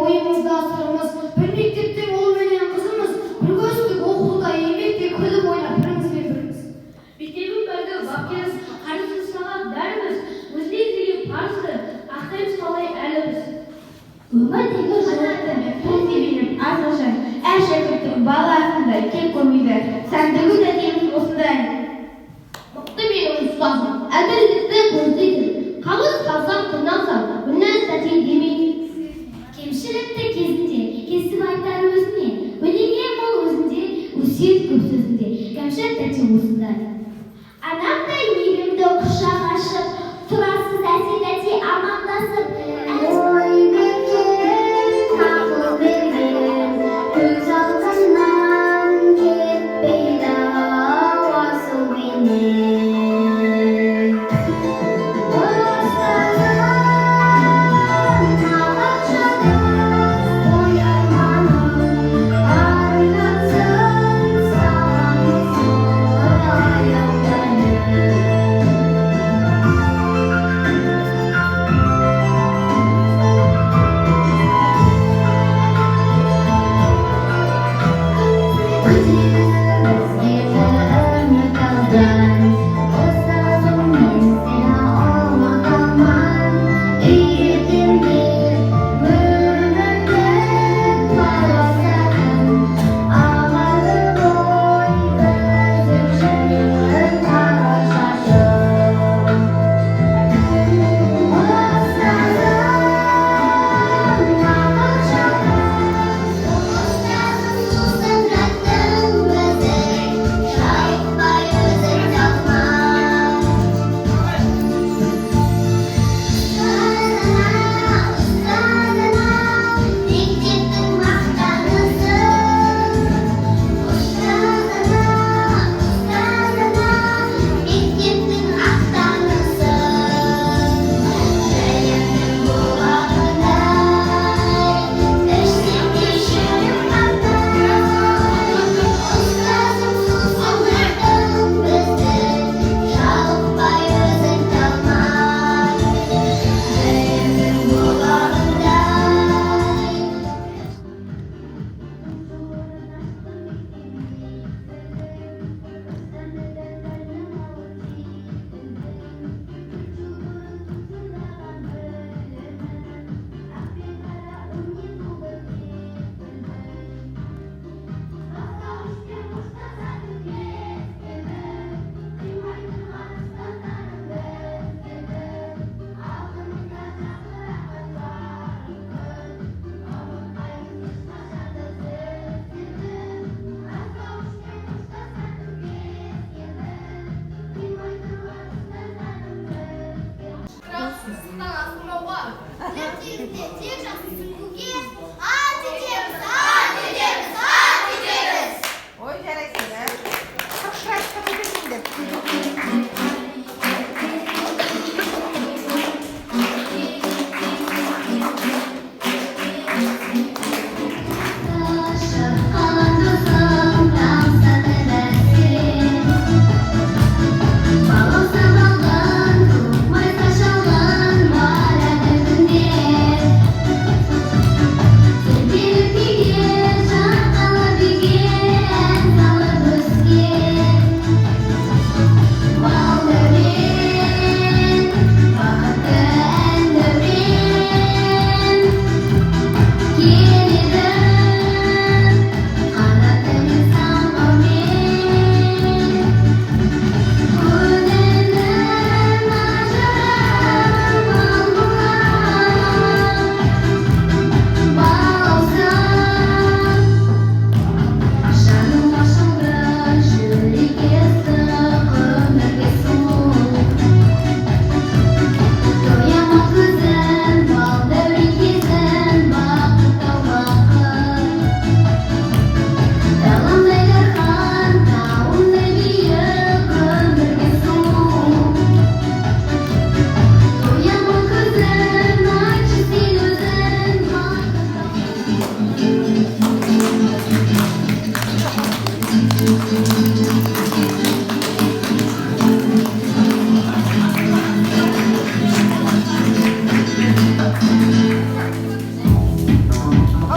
ойымызда сырымыз, бір мектептің ұлы менен қызымыз, бір көздік оқуда еңбекте күліп ойнап бірімізбен біріміз. Мектебің бірді бапкеріз, қарызын саған бәріміз, өзіне деген парызды ақтаймыз қалай әліміз. Өмірдегі жылықты көз дебеніп азғышын, әр шәкірттің баласындай кек көрмейді. Сәндігі дәтеміз осындай. Мықты менің ұстазым, әділдікті көздейді. Қалыс қалсам, қиналсам, бұннан сәтен демейді. Кемшілікті кезінде кесіп айтар өзіне, өнеге мол өзінде, өсиет көп сөзінде. Кәмшат тәте осындай. Анамдай мейірімді құшақ ашып, тұрасыз әсе-тәте амандасып, ой берген, ақыл берген, көз алдымнан кетпейді асыл бейнең. Ұстазым, нағашым, ой арманым, арнатсын саған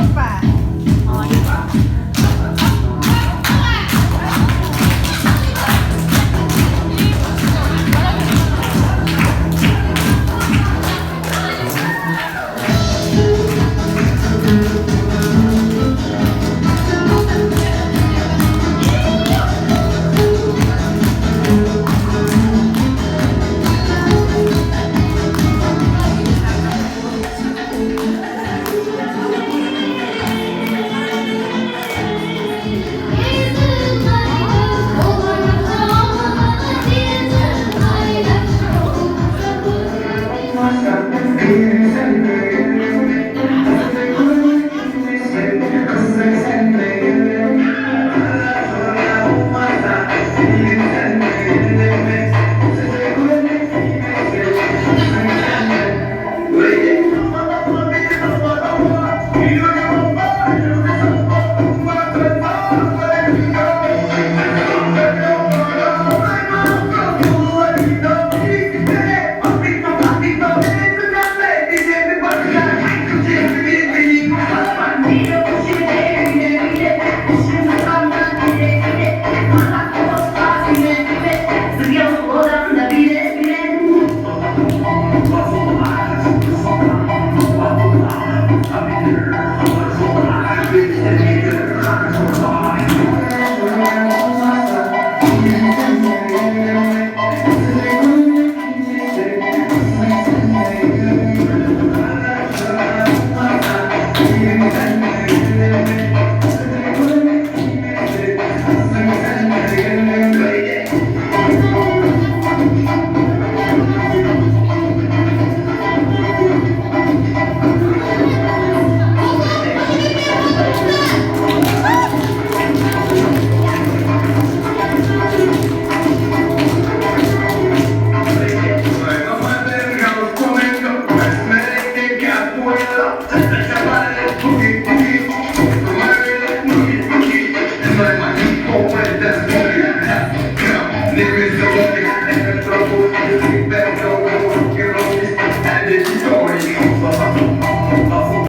Опа!